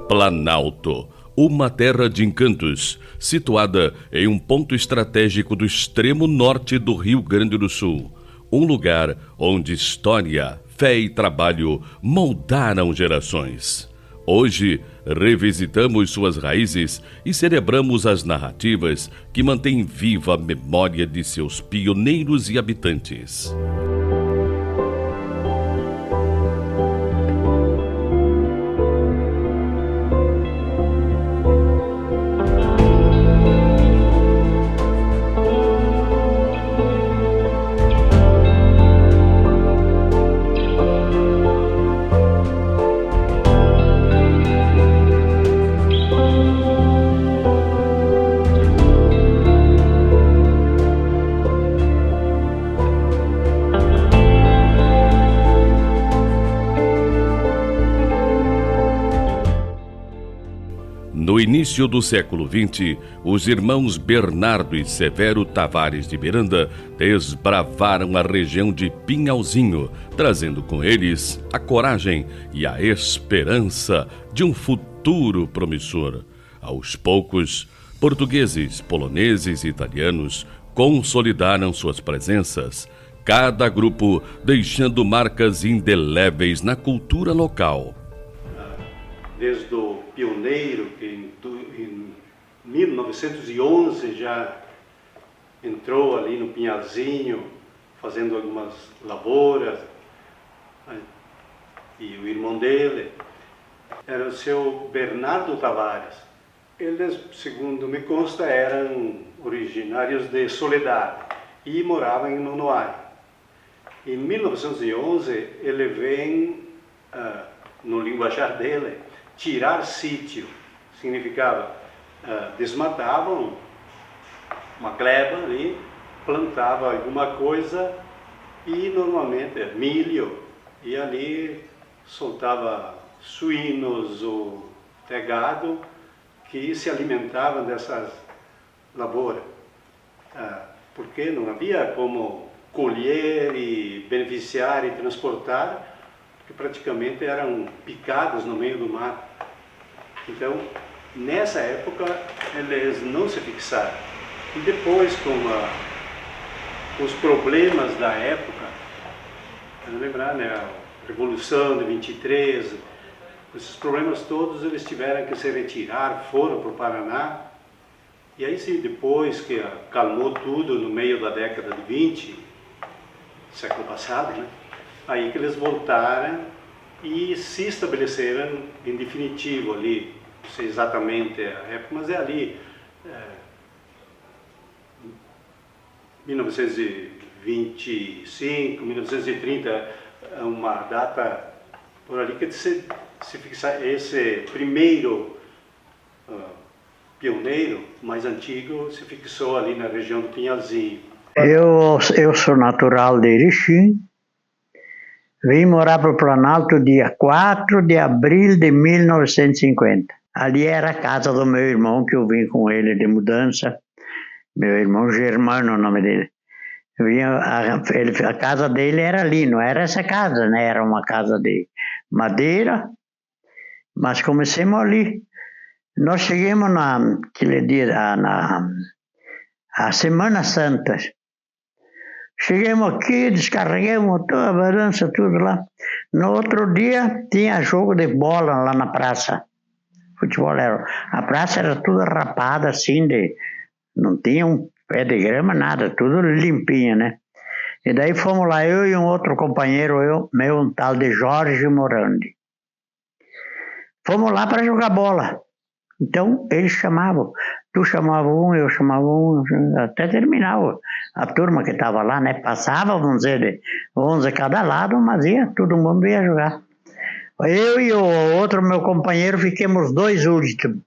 Planalto, uma terra de encantos, situada em um ponto estratégico do extremo norte do Rio Grande do Sul. Um lugar onde história, fé e trabalho moldaram gerações. Hoje, revisitamos suas raízes e celebramos as narrativas que mantêm viva a memória de seus pioneiros e habitantes. No início do século XX, os irmãos Bernardo e Severo Tavares de Miranda desbravaram a região de Pinhalzinho, trazendo com eles a coragem e a esperança de um futuro promissor. Aos poucos, portugueses, poloneses e italianos consolidaram suas presenças, cada grupo deixando marcas indeléveis na cultura local. Desde o pioneiro, que em 1911 já entrou ali no Pinhalzinho, fazendo algumas lavouras, e o irmão dele era o seu Bernardo Tavares. Eles, segundo me consta, eram originários de Soledade e moravam em Nonoai. Em 1911 ele vem, no linguajar dele, tirar sítio. Significava, desmatavam uma gleba ali, plantava alguma coisa e normalmente milho, e ali soltava suínos ou até gado que se alimentavam dessas lavouras, porque não havia como colher e beneficiar e transportar, que praticamente eram picados no meio do mato. Então, nessa época, eles não se fixaram. E depois, com os problemas da época, vamos lembrar, né, a Revolução de 23, esses problemas todos, eles tiveram que se retirar, foram para o Paraná. E aí sim, depois que acalmou tudo, no meio da década de 20, século passado, né? Aí que eles voltaram e se estabeleceram em definitivo ali, não sei exatamente a época, mas é ali, 1925, 1930, uma data por ali que se fixa esse primeiro pioneiro mais antigo se fixou ali na região do Pinhalzinho. Eu sou natural de Erechim. Vim morar para o Planalto dia 4 de abril de 1950. Ali era a casa do meu irmão, que eu vim com ele de mudança. Meu irmão Germano, o nome dele. A casa dele era ali, não era essa casa, né? Era uma casa de madeira, mas começamos ali. Nós chegamos naquele dia, a Semana Santa. Chegamos aqui, descarregamos toda a balança, tudo lá. No outro dia, tinha jogo de bola lá na praça. Futebol a praça era toda rapada, assim, não tinha um pé de grama, nada, tudo limpinho, né? E daí fomos lá, eu e um outro companheiro meu, um tal de Jorge Morandi. Fomos lá para jogar bola. Então, eles chamavam. Tu chamava um, eu chamava um, até terminava. A turma que estava lá, né? Passava, vamos dizer, de 11 cada lado, mas todo mundo ia jogar. Eu e o outro, meu companheiro, ficamos 2 últimos.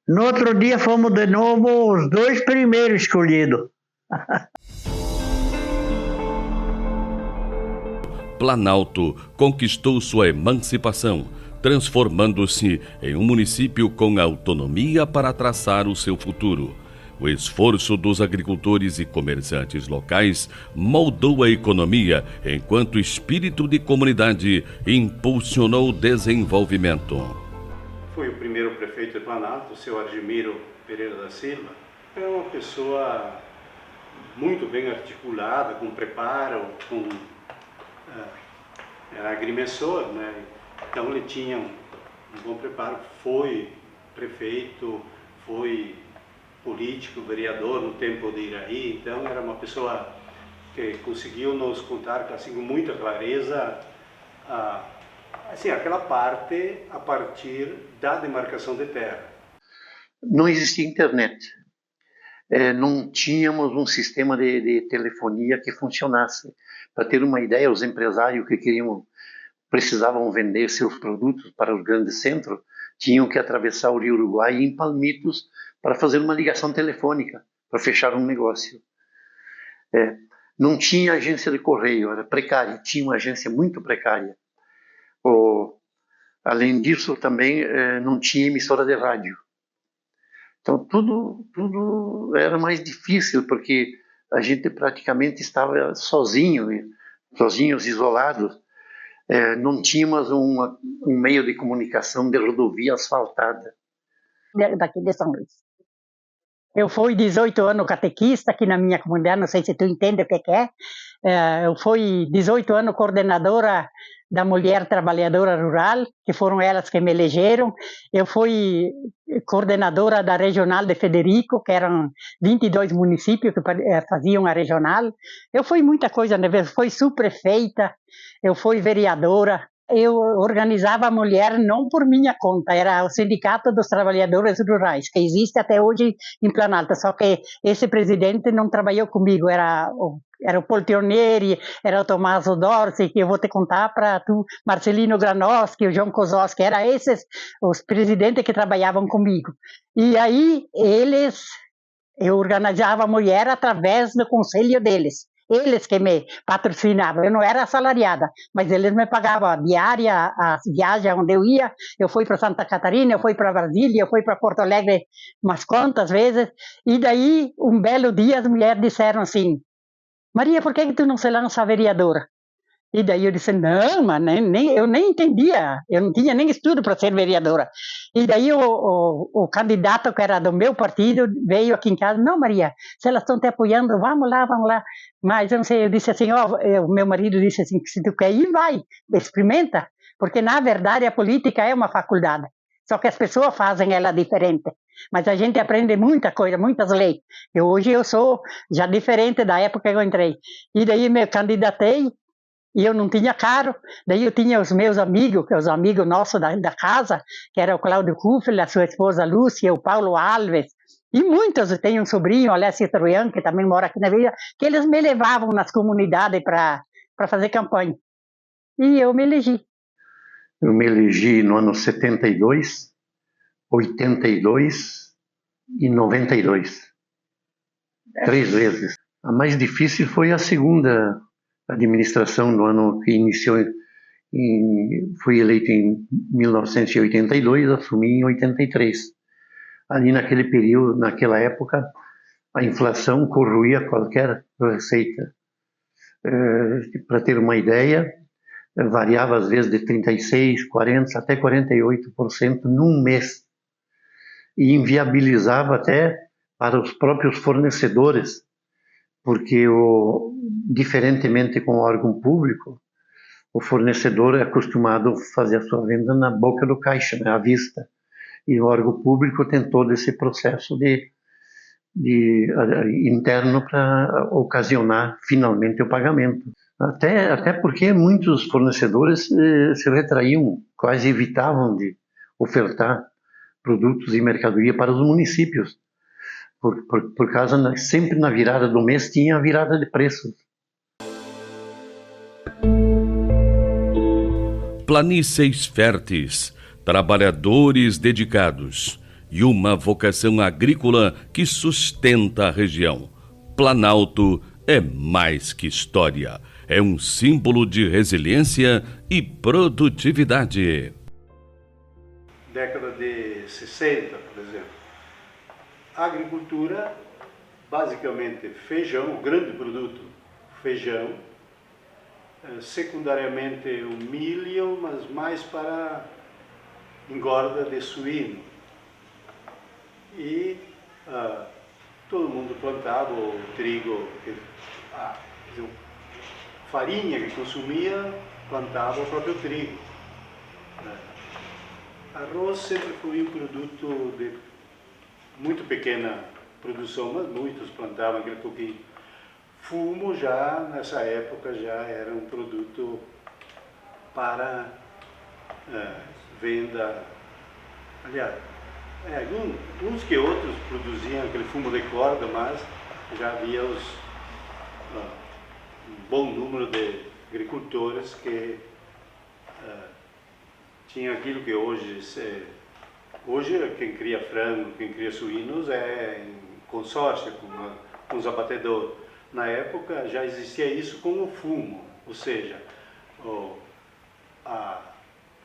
No outro dia, fomos de novo os 2 primeiros escolhidos. Planalto conquistou sua emancipação, transformando-se em um município com autonomia para traçar o seu futuro. O esforço dos agricultores e comerciantes locais moldou a economia, enquanto o espírito de comunidade impulsionou o desenvolvimento. primeiro prefeito de Planalto, o seu Argemiro Pereira da Silva, era uma pessoa muito bem articulada, com preparo, era agrimensor, né? Então ele tinha um bom preparo, foi prefeito, foi político, vereador no tempo de Iraí, então era uma pessoa que conseguiu nos contar assim, com muita clareza assim, aquela parte a partir da demarcação de terra. Não existia internet, não tínhamos um sistema de telefonia que funcionasse. Para ter uma ideia, os empresários que precisavam vender seus produtos para os grandes centros tinham que atravessar o Rio Uruguai em Palmitos para fazer uma ligação telefônica, para fechar um negócio. Não tinha agência de correio, era precária, tinha uma agência muito precária. Além disso, também não tinha emissora de rádio. Então, tudo era mais difícil, porque a gente praticamente estava sozinhos, isolados. Não tínhamos um meio de comunicação de rodovia asfaltada. Daqui de São Luís. Eu fui 18 anos catequista aqui na minha comunidade, não sei se tu entende o que é. Eu fui 18 anos coordenadora da Mulher Trabalhadora Rural, que foram elas que me elegeram. Eu fui coordenadora da Regional de Federico, que eram 22 municípios que faziam a regional. Eu fui muita coisa, né? Eu fui subprefeita, eu fui vereadora. Eu organizava a mulher não por minha conta, era o Sindicato dos Trabalhadores Rurais, que existe até hoje em Planalto, só que esse presidente não trabalhou comigo, era o Poltionieri, era o Tommaso Dorsi, que eu vou te contar para tu, Marcelino Granoski, o João Kozowski, eram esses os presidentes que trabalhavam comigo. E aí eu organizava a mulher através do conselho deles. Eles que me patrocinavam, eu não era assalariada, mas eles me pagavam a diária, as viagens onde eu ia. Eu fui para Santa Catarina, eu fui para Brasília, eu fui para Porto Alegre umas quantas vezes. E daí, um belo dia, as mulheres disseram assim: Maria, por que tu não se lança vereadora? E daí eu disse, não, mas eu nem entendia, eu não tinha nem estudo para ser vereadora. E daí o candidato que era do meu partido veio aqui em casa, não, Maria, se elas estão te apoiando, vamos lá. Mas eu não sei, eu disse assim, o meu marido disse assim, se tu quer ir, vai, experimenta, porque na verdade a política é uma faculdade, só que as pessoas fazem ela diferente. Mas a gente aprende muita coisa, muitas leis. Hoje eu sou já diferente da época que eu entrei. E daí me candidatei, e eu não tinha carro, daí eu tinha os meus amigos, que os amigos nossos da casa, que era o Cláudio Kuffel, a sua esposa Lúcia, o Paulo Alves, e muitos, eu tenho um sobrinho, Alessio Troian, que também mora aqui na vila, que eles me levavam nas comunidades para fazer campanha. E eu me elegi. Eu me elegi no ano 72, 82 e 92. 3 vezes. A mais difícil foi a segunda administração no ano que iniciou, fui eleito em 1982, assumi em 83. Ali naquele período, naquela época, a inflação corroía qualquer receita. Para ter uma ideia, variava às vezes de 36%, 40% até 48% num mês. E inviabilizava até para os próprios fornecedores, porque diferentemente com o órgão público, o fornecedor é acostumado a fazer a sua venda na boca do caixa, né, à vista. E o órgão público tem todo esse processo interno para ocasionar finalmente o pagamento. Até porque muitos fornecedores se retraíam, quase evitavam de ofertar produtos e mercadoria para os municípios. Por causa, sempre na virada do mês tinha a virada de preços. Planícies férteis, trabalhadores dedicados e uma vocação agrícola que sustenta a região. Planalto é mais que história, é um símbolo de resiliência e produtividade. Década de 60, por exemplo. A agricultura, basicamente feijão, o grande produto, feijão, secundariamente o milho, mas mais para engorda de suíno. E todo mundo plantava o trigo, farinha que consumia, plantava o próprio trigo. Arroz sempre foi um produto de muito pequena produção, mas muitos plantavam aquele pouquinho. Fumo já, nessa época, já era um produto para venda. Aliás, uns que outros produziam aquele fumo de corda, mas já havia um bom número de agricultores que tinham aquilo que hoje quem cria frango, quem cria suínos é em consórcio com os abatedores. Na época já existia isso com o fumo, ou seja, a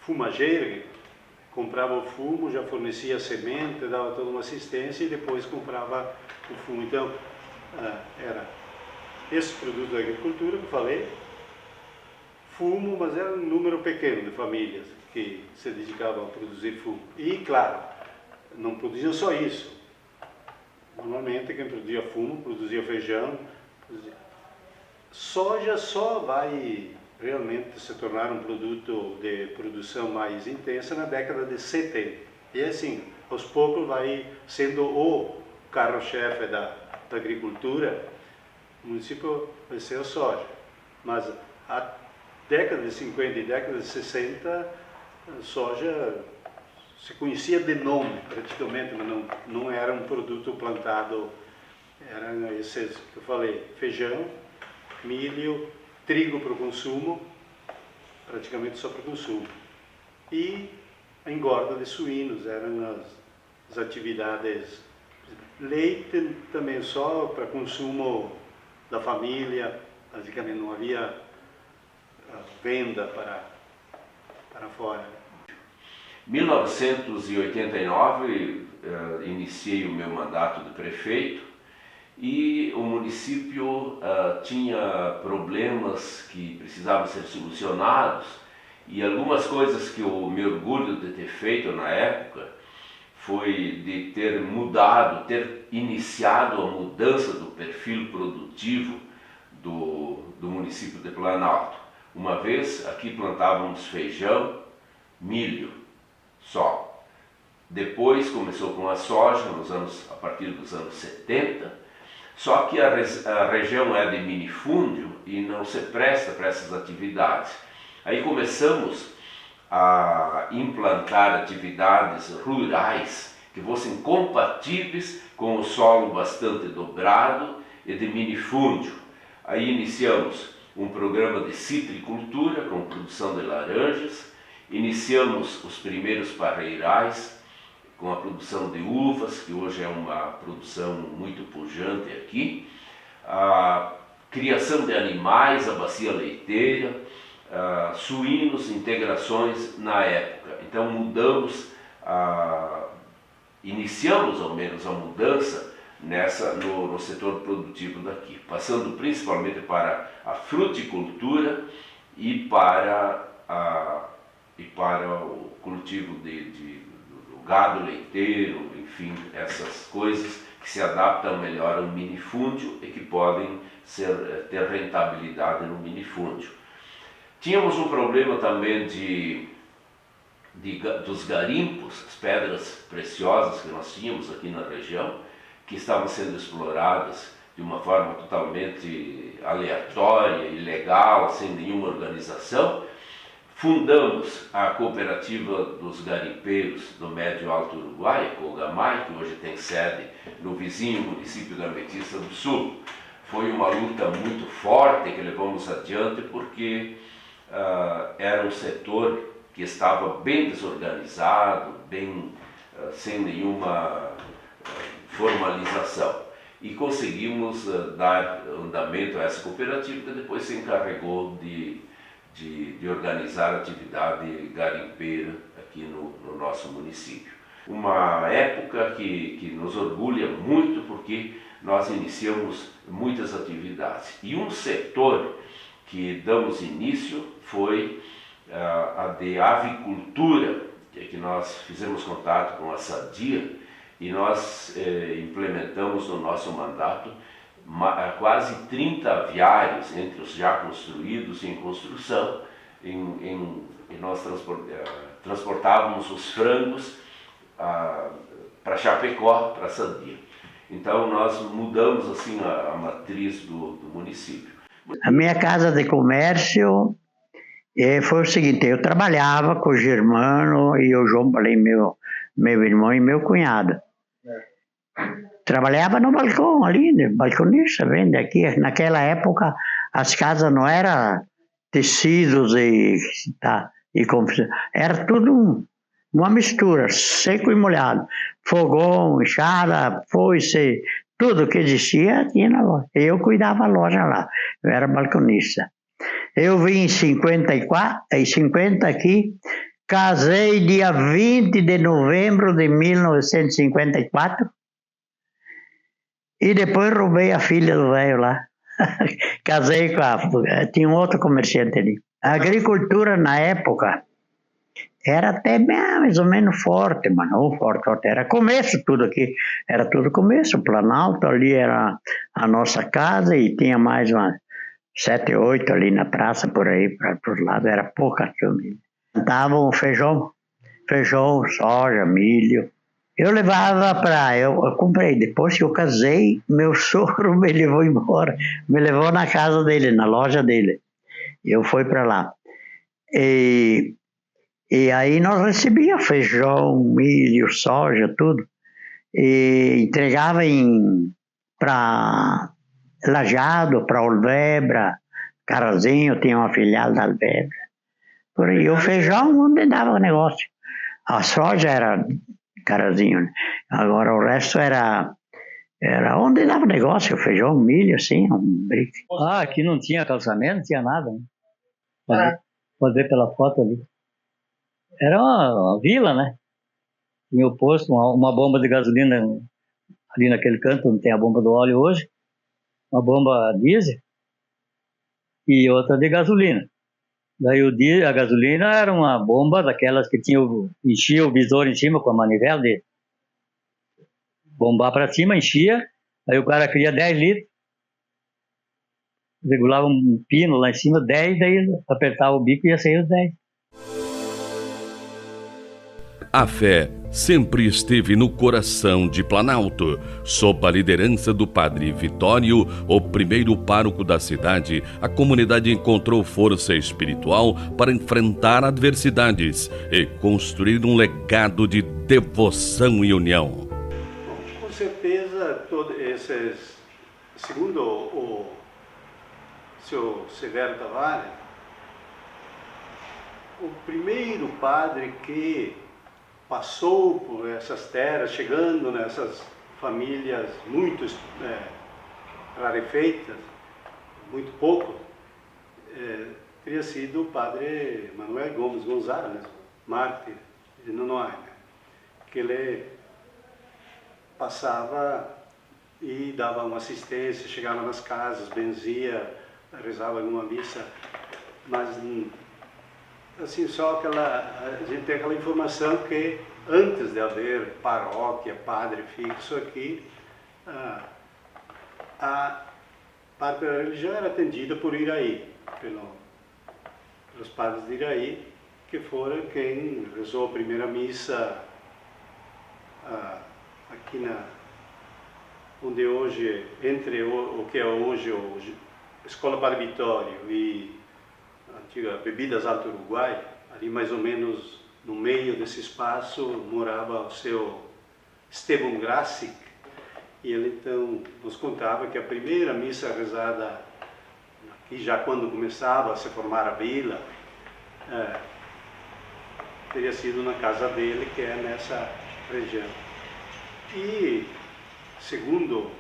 fumageira comprava o fumo, já fornecia semente, dava toda uma assistência e depois comprava o fumo. Então, era esse produto da agricultura que eu falei, fumo, mas era um número pequeno de famílias que se dedicavam a produzir fumo. E, claro, não produziam só isso. Normalmente quem produzia fumo, produzia feijão. Soja só vai realmente se tornar um produto de produção mais intensa na década de 70. E assim, aos poucos vai sendo o carro-chefe da agricultura, o município vai ser a soja. Mas a década de 50 e década de 60, a soja se conhecia de nome praticamente, mas não era um produto plantado, eram esses que eu falei, feijão, milho, trigo para o consumo, praticamente só para o consumo. E a engorda de suínos eram as atividades. Leite também só para consumo da família, basicamente não havia venda para fora. Em 1989, iniciei o meu mandato de prefeito e o município tinha problemas que precisavam ser solucionados, e algumas coisas que eu me orgulho de ter feito na época foi de ter iniciado a mudança do perfil produtivo do município de Planalto. Uma vez aqui plantávamos feijão, milho só. Depois começou com a soja a partir dos anos 70, só que a região é de minifúndio e não se presta para essas atividades. Aí começamos a implantar atividades rurais que fossem compatíveis com o solo bastante dobrado e de minifúndio. Aí iniciamos um programa de citricultura com produção de laranjas, iniciamos os primeiros parreirais com a produção de uvas, que hoje é uma produção muito pujante aqui, a criação de animais, a bacia leiteira, suínos, integrações na época. Então iniciamos ao menos a mudança no setor produtivo daqui, passando principalmente para a fruticultura e para o cultivo do gado leiteiro, enfim, essas coisas que se adaptam melhor ao minifúndio e que podem ter rentabilidade no minifúndio. Tínhamos um problema também dos garimpos, as pedras preciosas que nós tínhamos aqui na região, que estavam sendo exploradas de uma forma totalmente aleatória, ilegal, sem nenhuma organização. Fundamos a cooperativa dos garimpeiros do Médio Alto Uruguai, a Cogamai, que hoje tem sede no vizinho município da Ametista do Sul. Foi uma luta muito forte que levamos adiante porque era um setor que estava bem desorganizado, sem nenhuma formalização. E conseguimos dar andamento a essa cooperativa, que depois se encarregou de organizar a atividade garimpeira aqui no nosso município. Uma época que nos orgulha muito porque nós iniciamos muitas atividades. E um setor que damos início foi a de avicultura, que nós fizemos contato com a Sadia e nós implementamos no nosso mandato quase 30 aviários, entre os já construídos e em construção, e nós transportávamos os frangos para Chapecó, para Sadia. Então nós mudamos assim a matriz do município. A minha casa de comércio foi o seguinte: eu trabalhava com o Germano e o João Palim, meu irmão e meu cunhado. Trabalhava no balcão ali, balconista, vende aqui. Naquela época as casas não eram tecidos e confusão. Era tudo uma mistura, seco e molhado. Fogão, enxada, foice, tudo que existia tinha na loja. Eu cuidava da loja lá, eu era balconista. Eu vim em 50 aqui, casei dia 20 de novembro de 1954 e depois roubei a filha do velho lá. Casei tinha um outro comerciante ali. A agricultura na época era até mais ou menos forte, mas não forte, era começo tudo aqui, era tudo começo. O Planalto ali era a nossa casa e tinha mais umas 7, 8 ali na praça, por aí, para os lados, era pouca família. Plantavam feijão, soja, milho. Eu levava eu comprei, depois que eu casei, meu sogro me levou embora, me levou na casa dele, na loja dele. Eu fui para lá. E aí nós recebíamos feijão, milho, soja, tudo. E entregava para Lajado, para Olvebra, Carazinho, tinha uma filial da Olvebra. Por aí, o feijão onde dava o negócio. A soja era Carazinho, né? Agora o resto era onde dava negócio, o feijão, milho, assim, um brique. Aqui não tinha calçamento, não tinha nada. Né? Pode ver pela foto ali. Era uma vila, né? Tinha o posto, uma bomba de gasolina ali naquele canto, onde tem a bomba do óleo hoje. Uma bomba diesel e outra de gasolina. Daí a gasolina era uma bomba daquelas que enchia o visor em cima com a manivela de bombar para cima, enchia, aí o cara queria 10 litros, regulava um pino lá em cima, 10, daí apertava o bico e ia sair os 10. A fé sempre esteve no coração de Planalto. Sob a liderança do padre Vitório, o primeiro pároco da cidade, a comunidade encontrou força espiritual para enfrentar adversidades e construir um legado de devoção e união. Bom, com certeza, todos esses, segundo o senhor Severo Tavares, o primeiro padre que passou por essas terras, chegando nessas famílias muito rarefeitas, muito pouco, teria sido o padre Manuel Gomes Gonzalez, mártir de Nonoai, né? Que ele passava e dava uma assistência, chegava nas casas, benzia, rezava alguma missa, mas assim, só a gente tem aquela informação que antes de haver paróquia, padre fixo aqui, a parte da religião era atendida por Iraí, pelos padres de Iraí, que foram quem rezou a primeira missa aqui onde hoje, entre o que é hoje a Escola Padre Vitório e antiga Bebidas Alto Uruguai, ali mais ou menos no meio desse espaço morava o seu Estevão Gracic, e ele então nos contava que a primeira missa rezada aqui, já quando começava a se formar a vila, teria sido na casa dele, que é nessa região. E, segundo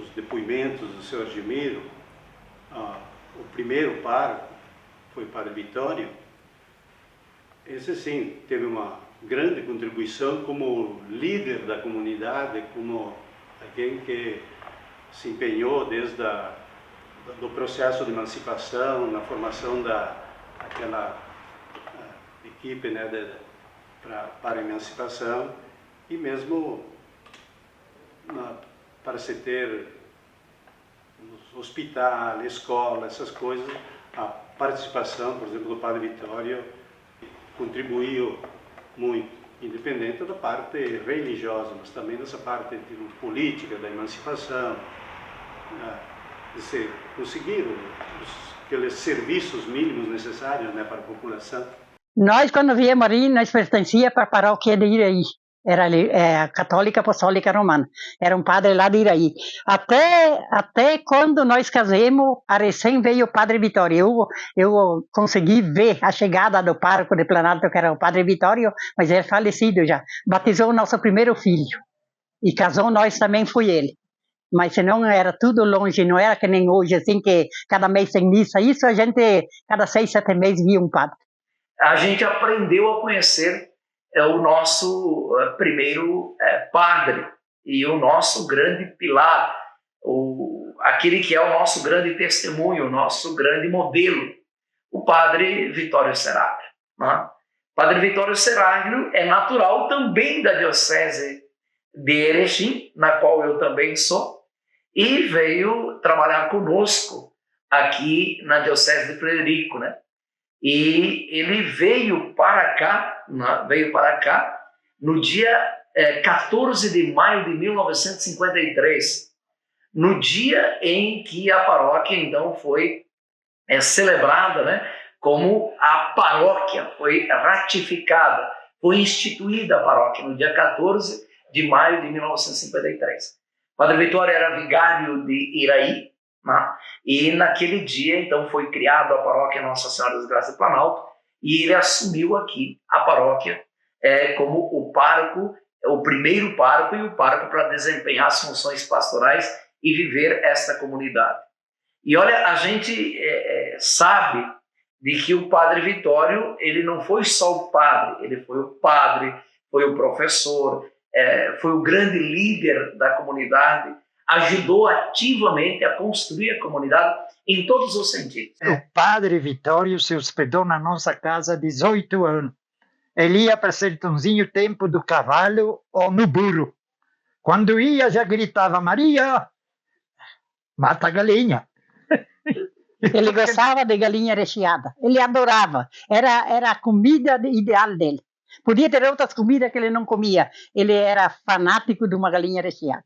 os depoimentos do seu Argemiro, o primeiro pároco foi o padre Vitório. Esse sim teve uma grande contribuição como líder da comunidade, como alguém que se empenhou desde do processo de emancipação, na formação daquela equipe, né, para a emancipação, e mesmo para se ter hospital, escola, essas coisas, a participação, por exemplo, do Padre Vitório contribuiu muito, independente da parte religiosa, mas também dessa parte política, da emancipação, de se conseguir aqueles serviços mínimos necessários, né, para a população. Nós, quando viemos ali, nós pertencia para a paróquia de Iraí. Era católica apostólica romana. Era um padre lá de Iraí. Até quando nós casamos, a recém veio o Padre Vitório. Eu consegui ver a chegada do pároco de Planalto, que era o Padre Vitório, mas ele é falecido já. Batizou o nosso primeiro filho. E casou nós também, foi ele. Mas senão era tudo longe, não era que nem hoje, assim, que cada mês tem missa. Isso a gente, cada 6, 7 meses, via um padre. A gente aprendeu a conhecer o nosso primeiro padre e o nosso grande pilar, aquele que é o nosso grande testemunho, o nosso grande modelo, o Padre Vitório Seraglio. Né? Padre Vitório Seraglio é natural também da Diocese de Erechim, na qual eu também sou, e veio trabalhar conosco aqui na Diocese de Frederico, né? E ele veio para cá no dia 14 de maio de 1953, no dia em que a paróquia, então, foi celebrada, né, como a paróquia, foi ratificada, foi instituída a paróquia, no dia 14 de maio de 1953. Padre Vitório era vigário de Iraí, né? E naquele dia, então, foi criada a paróquia Nossa Senhora das Graças de Planalto, e ele assumiu aqui a paróquia como o pároco, o primeiro pároco e o pároco para desempenhar as funções pastorais e viver esta comunidade. E olha, a gente sabe de que o Padre Vitório, ele não foi só o padre, ele foi o padre, foi o professor, foi o grande líder da comunidade, ajudou ativamente a construir a comunidade em todos os sentidos. O Padre Vitório se hospedou na nossa casa 18 anos. Ele ia para Sertãozinho, tempo do cavalo ou no burro. Quando ia, já gritava: Maria, mata a galinha. Ele gostava de galinha recheada. Ele adorava. Era a comida ideal dele. Podia ter outras comidas que ele não comia. Ele era fanático de uma galinha recheada.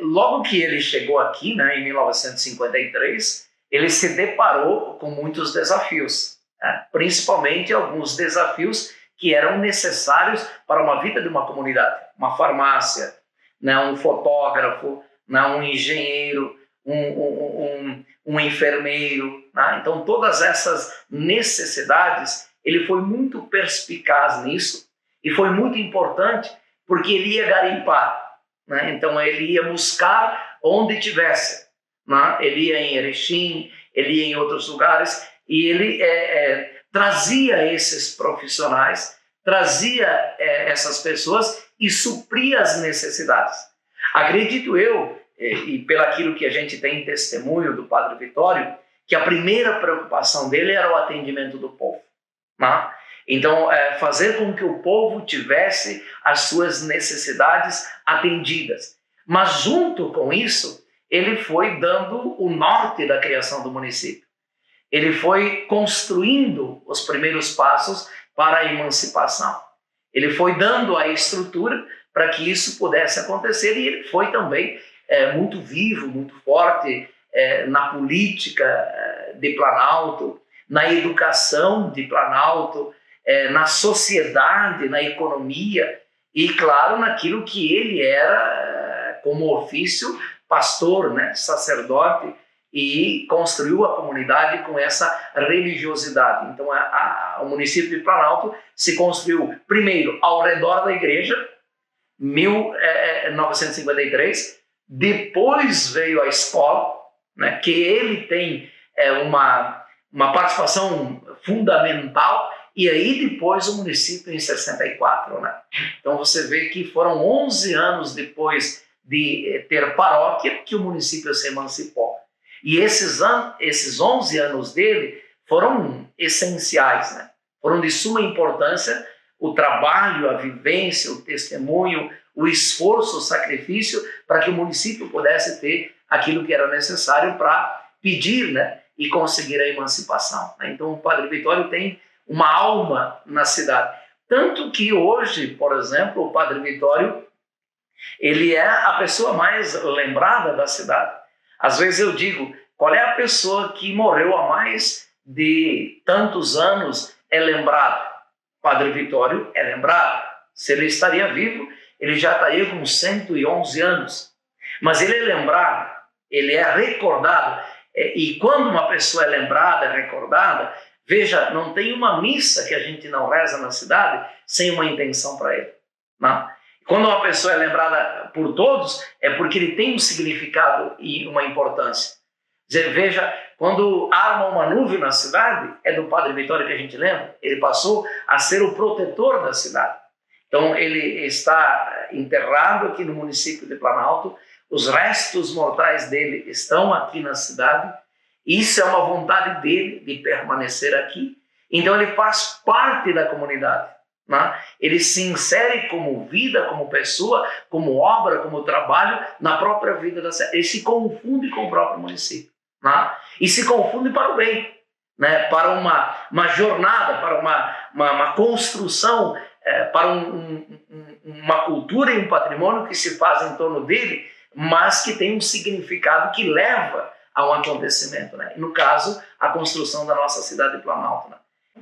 Logo que ele chegou aqui, né, em 1953, ele se deparou com muitos desafios, né, principalmente alguns desafios que eram necessários para uma vida de uma comunidade. Uma farmácia, né, um fotógrafo, né, um engenheiro, um enfermeiro. Né? Então, todas essas necessidades, ele foi muito perspicaz nisso e foi muito importante porque ele ia garimpar. Né? Então, ele ia buscar onde tivesse. Né? Ele ia em Erechim, ele ia em outros lugares, e ele trazia esses profissionais, trazia essas pessoas e supria as necessidades. Acredito eu, e pelaquilo que a gente tem testemunho do Padre Vitório, que a primeira preocupação dele era o atendimento do povo. Né? Então, fazer com que o povo tivesse as suas necessidades atendidas. Mas, junto com isso, ele foi dando o norte da criação do município. Ele foi construindo os primeiros passos para a emancipação. Ele foi dando a estrutura para que isso pudesse acontecer, e ele foi também muito vivo, muito forte na política de Planalto, na educação de Planalto, na sociedade, na economia e, claro, naquilo que ele era como ofício, pastor, né, sacerdote, e construiu a comunidade com essa religiosidade. Então, o município de Planalto se construiu primeiro ao redor da igreja, 1953, depois veio a escola, né, que ele tem uma participação fundamental, e aí depois o município em 64. Né? Então você vê que foram 11 anos depois de ter paróquia que o município se emancipou. E esses 11 anos dele foram essenciais, né? Foram de suma importância o trabalho, a vivência, o testemunho, o esforço, o sacrifício para que o município pudesse ter aquilo que era necessário para pedir, né, e conseguir a emancipação. Então o Padre Vitório tem uma alma na cidade. Tanto que hoje, por exemplo, o Padre Vitório, ele é a pessoa mais lembrada da cidade. Às vezes eu digo, qual é a pessoa que morreu há mais de tantos anos é lembrado? Padre Vitório é lembrado. Se ele estaria vivo, ele já estaria com 111 anos. Mas ele é lembrado, ele é recordado. E quando uma pessoa é lembrada, é recordada, veja, não tem uma missa que a gente não reza na cidade sem uma intenção para ele. Não. Quando uma pessoa é lembrada por todos, é porque ele tem um significado e uma importância. Veja, quando arma uma nuvem na cidade, é do Padre Vitório que a gente lembra. Ele passou a ser o protetor da cidade. Então, ele está enterrado aqui no município de Planalto. Os restos mortais dele estão aqui na cidade. Isso é uma vontade dele de permanecer aqui. Então, ele faz parte da comunidade. Né? Ele se insere como vida, como pessoa, como obra, como trabalho na própria vida da cidade. Ele se confunde com o próprio município. Né? E se confunde para o bem, né? Para uma jornada, para uma construção, para uma cultura e um patrimônio que se faz em torno dele, mas que tem um significado que leva a um acontecimento. Né? No caso, a construção da nossa cidade de Planalto. Né?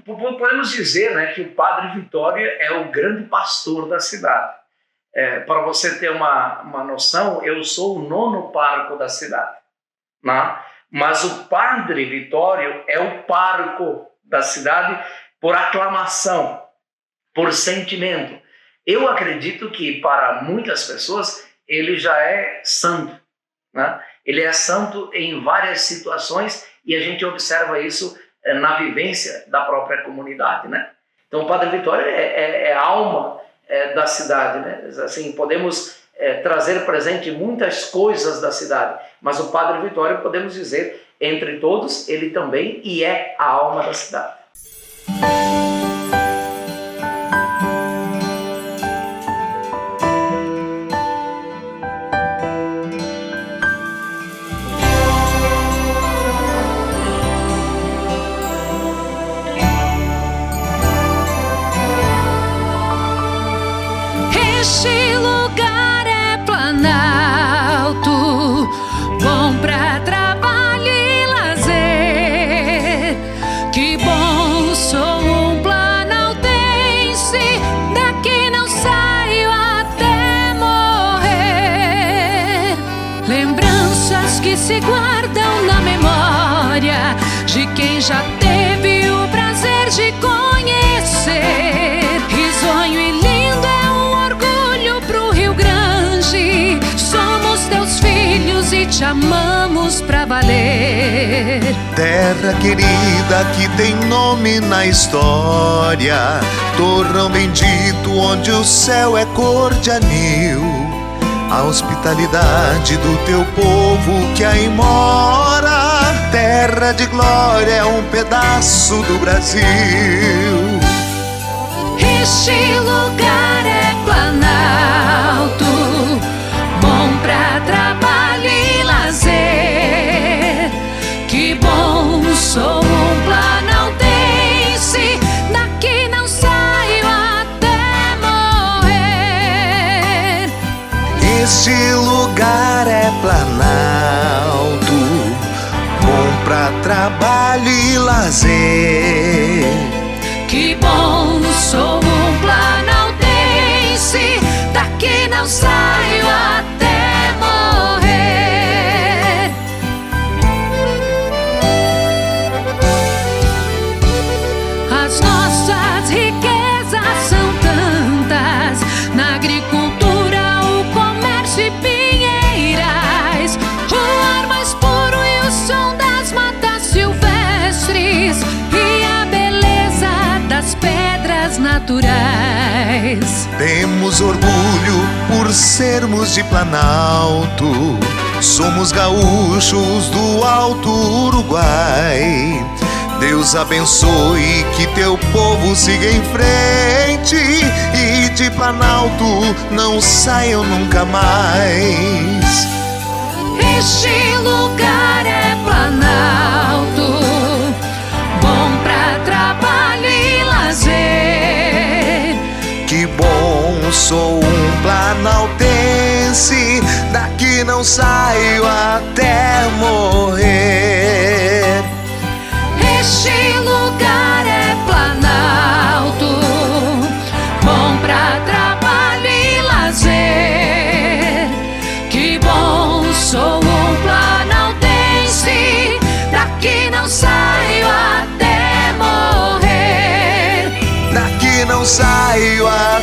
Podemos dizer, né, que o Padre Vitório é o grande pastor da cidade. Para você ter uma noção, eu sou o 9º pároco da cidade. Né? Mas o Padre Vitório é o pároco da cidade por aclamação, por sentimento. Eu acredito que para muitas pessoas ele já é santo. Né? Ele é santo em várias situações e a gente observa isso na vivência da própria comunidade. Né? Então o Padre Vitório é a alma da cidade. Né? Assim, podemos trazer presente muitas coisas da cidade, mas o Padre Vitório, podemos dizer, entre todos, ele também e é a alma da cidade. Este lugar é Planalto, bom pra trabalho e lazer. Que bom, sou um planaltense, daqui não saio até morrer. Lembranças que se guardam na memória de quem já teve o prazer de conhecer. Risonho e lindo é um orgulho pro Rio Grande. Somos teus filhos e te amamos pra valer. Terra querida que tem nome na história, torrão bendito onde o céu é cor de anil. A hospitalidade do teu povo que aí mora, terra de glória, é um pedaço do Brasil. Este lugar é Planalto, bom pra trabalho e lazer. Que bom, sou um planaltense, daqui não saio até morrer. Este lugar é Planalto, bom pra trabalho e lazer. Que bom, sou um planaltense, daqui não saio até morrer. As nossas riquezas são tantas, na agricultura, o comércio e pinheirais, o ar mais puro e o som das matas silvestres e a beleza das pedras naturais. Temos orgulho por sermos de Planalto, somos gaúchos do Alto Uruguai. Deus abençoe, que teu povo siga em frente e de Planalto não saiam nunca mais. Este lugar é Planalto, bom pra trabalho e lazer. Que bom, sou um planaltense, daqui não saio até morrer. Este lugar é Planalto, bom pra trabalho e lazer. Que bom, sou um planaltense, daqui não saio até morrer. Daqui não saio até